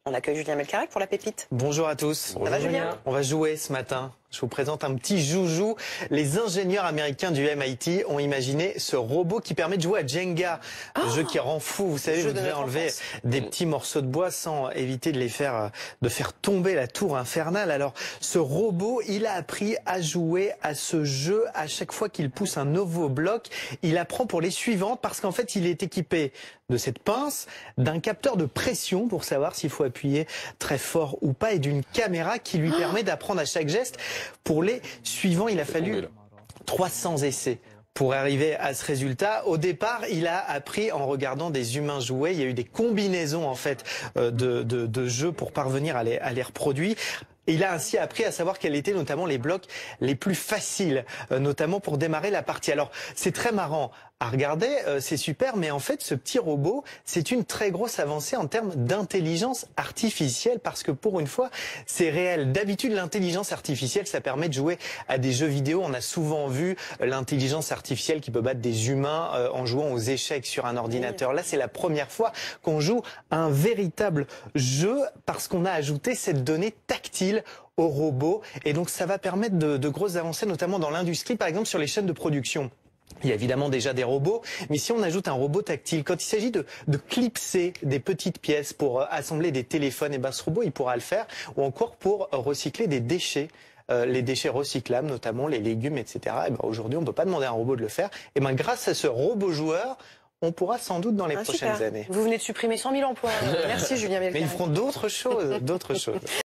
On accueille Julien Melcarec pour la pépite. Bonjour à tous. Ça va Julien? On va jouer ce matin. Je vous présente un petit joujou. Les ingénieurs américains du MIT ont imaginé ce robot qui permet de jouer à Jenga. Le jeu qui rend fou. Vous savez, vous devez enlever des petits morceaux de bois sans éviter de faire tomber la tour infernale. Alors, ce robot, il a appris à jouer à ce jeu à chaque fois qu'il pousse un nouveau bloc. Il apprend pour les suivantes parce qu'en fait, il est équipé de cette pince, d'un capteur de pression pour savoir s'il faut appuyer très fort ou pas et d'une caméra qui lui permet d'apprendre à chaque geste. Pour les suivants, il a fallu 300 essais pour arriver à ce résultat. Au départ, il a appris en regardant des humains jouer. Il y a eu des combinaisons en fait de jeux pour parvenir à les reproduire. Et il a ainsi appris à savoir quels étaient notamment les blocs les plus faciles, notamment pour démarrer la partie. Alors, c'est très marrant à regarder, c'est super, mais en fait, ce petit robot, c'est une très grosse avancée en termes d'intelligence artificielle, parce que pour une fois, c'est réel. D'habitude, l'intelligence artificielle, ça permet de jouer à des jeux vidéo. On a souvent vu l'intelligence artificielle qui peut battre des humains en jouant aux échecs sur un ordinateur. Là, c'est la première fois qu'on joue à un véritable jeu, parce qu'on a ajouté cette donnée tactile au robot, et donc ça va permettre de grosses avancées, notamment dans l'industrie, par exemple sur les chaînes de production. Il y a évidemment déjà des robots, mais si on ajoute un robot tactile, quand il s'agit de clipser des petites pièces pour assembler des téléphones, et ben ce robot il pourra le faire, ou encore pour recycler des déchets. Les déchets recyclables, notamment les légumes, etc. Et ben aujourd'hui, on ne peut pas demander à un robot de le faire. Et ben grâce à ce robot joueur, on pourra sans doute dans les prochaines années. Vous venez de supprimer 100 000 emplois. Merci Julien Melcarec. Mais ils feront d'autres choses, d'autres choses.